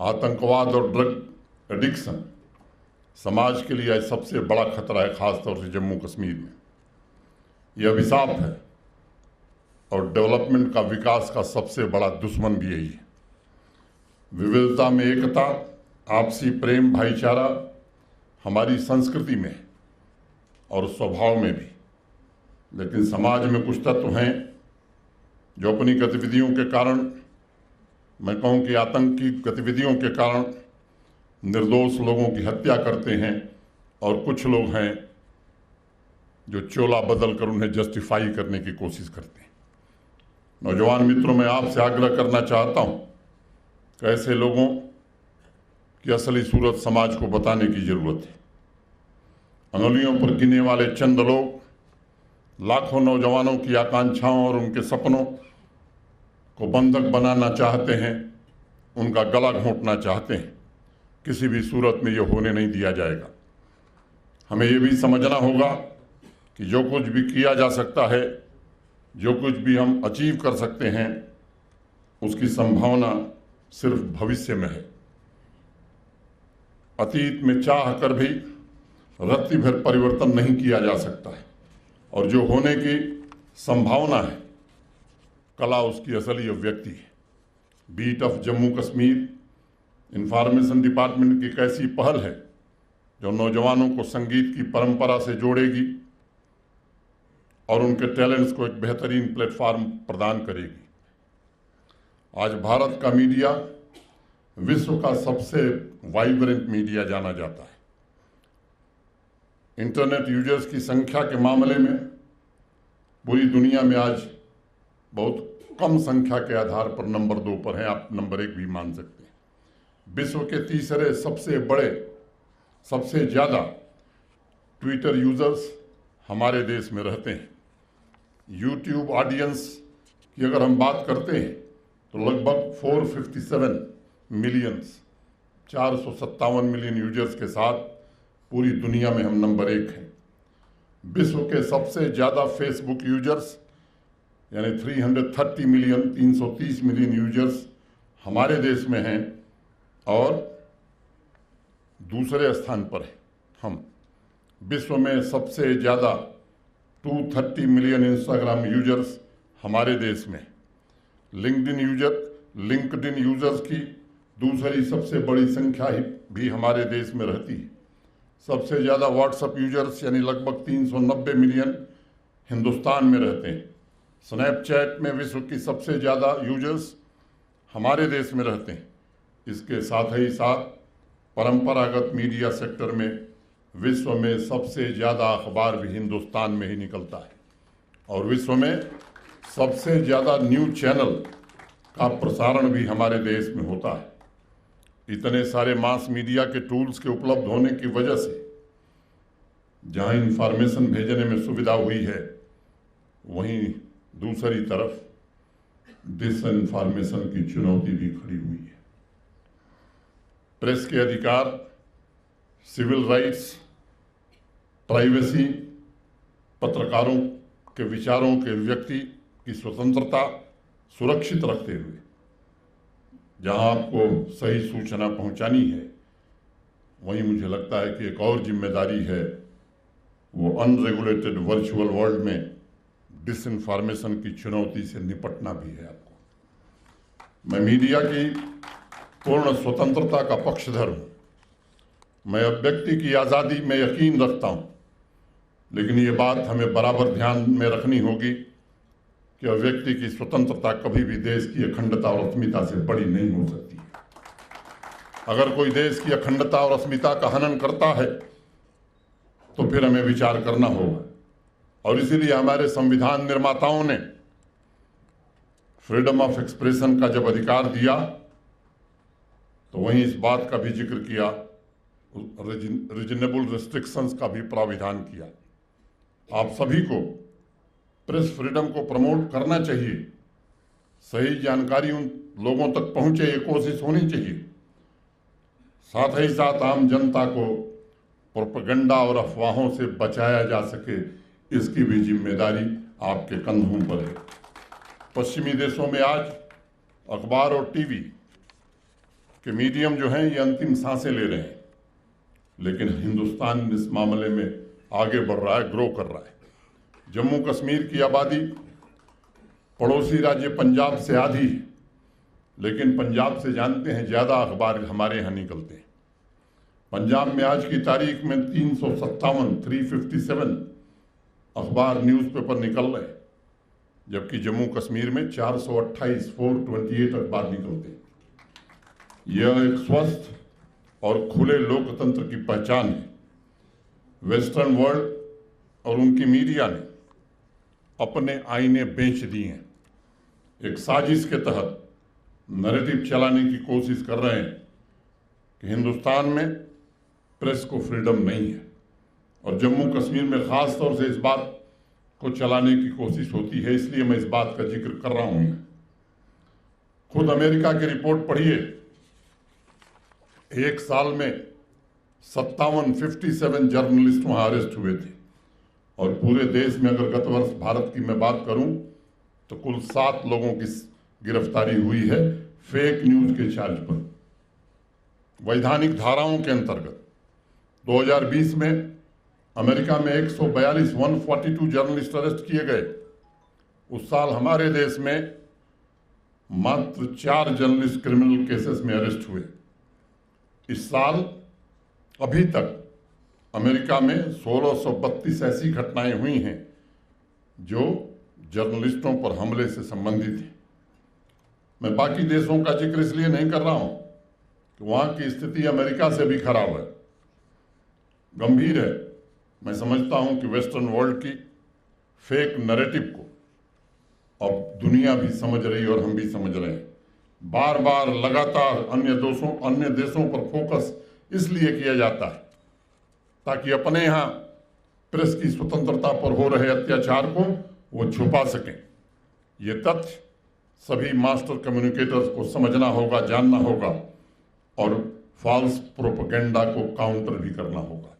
आतंकवाद और drug addiction समाज के लिए आज सबसे बड़ा खतरा है, खासतौर से जम्मू कश्मीर में। यह अभिशाप है और डेवलपमेंट का, विकास का सबसे बड़ा दुश्मन भी यही है। विविधता में एकता, आपसी प्रेम, भाईचारा हमारी संस्कृति में और स्वभाव में भी, लेकिन समाज में कुछ तत्व हैं जो अपनी गतिविधियों के कारण, मैं कहूँ कि आतंकी गतिविधियों के कारण निर्दोष लोगों की हत्या करते हैं, और कुछ लोग हैं जो चोला बदल कर उन्हें जस्टिफाई करने की कोशिश करते हैं। नौजवान मित्रों, मैं आपसे आग्रह करना चाहता हूं कि ऐसे लोगों की असली सूरत समाज को बताने की जरूरत है। अंगुलियों पर गिने वाले चंद लोग लाखों नौजवानों की आकांक्षाओं और उनके सपनों को बंधक बनाना चाहते हैं, उनका गला घोंटना चाहते हैं। किसी भी सूरत में यह होने नहीं दिया जाएगा। हमें यह भी समझना होगा कि जो कुछ भी किया जा सकता है, जो कुछ भी हम अचीव कर सकते हैं, उसकी संभावना सिर्फ भविष्य में है। अतीत में चाह कर भी रत्ती भर परिवर्तन नहीं किया जा सकता है, और जो होने की संभावना है, कला उसकी असली अभिव्यक्ति है। Beat of Jammu Kashmir information department की एक ऐसी पहल है जो नौजवानों को संगीत की परंपरा से जोड़ेगी और उनके टैलेंट्स को एक बेहतरीन प्लेटफॉर्म प्रदान करेगी। आज भारत का मीडिया विश्व का सबसे वाइब्रेंट मीडिया जाना जाता है। इंटरनेट यूजर्स की संख्या के मामले में पूरी दुनिया में आज बहुत कम संख्या के आधार पर नंबर 2 पर है, आप नंबर 1 भी मान सकते हैं। विश्व के तीसरे सबसे बड़े, सबसे ज़्यादा ट्विटर यूजर्स हमारे देश में रहते हैं। यूट्यूब ऑडियंस की अगर हम बात करते हैं तो लगभग 457 मिलियंस, 457 मिलियन यूजर्स के साथ पूरी दुनिया में हम नंबर 1 हैं। विश्व के सबसे ज़्यादा फेसबुक यूजर्स यानी 330 मिलियन, 330 मिलियन यूजर्स हमारे देश में हैं, और दूसरे स्थान पर है हम। विश्व में सबसे ज़्यादा 230 मिलियन इंस्टाग्राम यूजर्स हमारे देश में। लिंक्डइन यूजर्स की दूसरी सबसे बड़ी संख्या भी हमारे देश में रहती है। सबसे ज़्यादा व्हाट्सएप यूजर्स यानी लगभग 390 मिलियन हिंदुस्तान में रहते हैं। स्नैपचैट में विश्व की सबसे ज़्यादा यूजर्स हमारे देश में रहते हैं। इसके साथ ही साथ परंपरागत मीडिया सेक्टर में विश्व में सबसे ज़्यादा अखबार भी हिंदुस्तान में ही निकलता है, और विश्व में सबसे ज़्यादा न्यूज़ चैनल का प्रसारण भी हमारे देश में होता है। इतने सारे मास मीडिया के टूल्स के उपलब्ध होने की वजह से जहां इंफॉर्मेशन भेजने में सुविधा हुई है, वहीं दूसरी तरफ डिसइंफॉर्मेशन की चुनौती भी खड़ी हुई है। प्रेस के अधिकार, सिविल राइट्स, प्राइवेसी, पत्रकारों के विचारों के व्यक्ति की स्वतंत्रता सुरक्षित रखते हुए जहां आपको सही सूचना पहुंचानी है, वहीं मुझे लगता है कि एक और जिम्मेदारी है, वो अनरेगुलेटेड वर्चुअल वर्ल्ड में डिसइंफॉर्मेशन की चुनौती से निपटना भी है आपको। मैं मीडिया की पूर्ण स्वतंत्रता का पक्षधर हूं। मैं अभिव्यक्ति की आज़ादी में यकीन रखता हूं, लेकिन ये बात हमें बराबर ध्यान में रखनी होगी कि अभिव्यक्ति की स्वतंत्रता कभी भी देश की अखंडता और अस्मिता से बड़ी नहीं हो सकती। अगर कोई देश की अखंडता और अस्मिता का हनन करता है तो फिर हमें विचार करना होगा, और इसीलिए हमारे संविधान निर्माताओं ने फ्रीडम ऑफ एक्सप्रेशन का जब अधिकार दिया तो वहीं इस बात का भी जिक्र किया, रीजनेबल रिस्ट्रिक्शंस का भी प्राविधान किया। आप सभी को प्रेस फ्रीडम को प्रमोट करना चाहिए। सही जानकारी उन लोगों तक पहुंचे, ये कोशिश होनी चाहिए। साथ ही साथ आम जनता को प्रोपेगेंडा और अफवाहों से बचाया जा सके, इसकी भी जिम्मेदारी आपके कंधों पर है। पश्चिमी देशों में आज अखबार और टीवी कि मीडियम जो हैं ये अंतिम सांसें ले रहे हैं, लेकिन हिंदुस्तान इस मामले में आगे बढ़ रहा है, ग्रो कर रहा है। जम्मू कश्मीर की आबादी पड़ोसी राज्य पंजाब से आधी है, लेकिन पंजाब से जानते हैं ज़्यादा अखबार हमारे यहाँ निकलते हैं। पंजाब में आज की तारीख में 357 अखबार न्यूज़पेपर निकल रहे हैं, जबकि जम्मू कश्मीर में 428 अखबार निकलते हैं। यह एक स्वस्थ और खुले लोकतंत्र की पहचान है। वेस्टर्न वर्ल्ड और उनकी मीडिया ने अपने आईने बेच दिए हैं। एक साजिश के तहत नैरेटिव चलाने की कोशिश कर रहे हैं कि हिंदुस्तान में प्रेस को फ्रीडम नहीं है, और जम्मू कश्मीर में ख़ास तौर से इस बात को चलाने की कोशिश होती है। इसलिए मैं इस बात का जिक्र कर रहा हूँ। खुद अमेरिका की रिपोर्ट पढ़िए, एक साल में 57 जर्नलिस्ट वहाँ अरेस्ट हुए थे, और पूरे देश में अगर गत वर्ष भारत की मैं बात करूं तो कुल 7 लोगों की गिरफ्तारी हुई है फेक न्यूज के चार्ज पर। वैधानिक धाराओं के अंतर्गत 2020 में अमेरिका में 142 जर्नलिस्ट अरेस्ट किए गए। उस साल हमारे देश में मात्र 4 जर्नलिस्ट क्रिमिनल केसेस में अरेस्ट हुए। इस साल अभी तक अमेरिका में 1632 ऐसी घटनाएं हुई हैं जो जर्नलिस्टों पर हमले से संबंधित हैं। मैं बाकी देशों का जिक्र इसलिए नहीं कर रहा हूं कि वहां की स्थिति अमेरिका से भी खराब है, गंभीर है। मैं समझता हूं कि वेस्टर्न वर्ल्ड की फेक नैरेटिव को अब दुनिया भी समझ रही है और हम भी समझ रहे हैं। बार बार लगातार अन्य देशों पर फोकस इसलिए किया जाता है ताकि अपने यहाँ प्रेस की स्वतंत्रता पर हो रहे अत्याचार को वो छुपा सकें। ये तथ्य सभी मास्टर कम्युनिकेटर्स को समझना होगा, जानना होगा, और फॉल्स प्रोपेगेंडा को काउंटर भी करना होगा।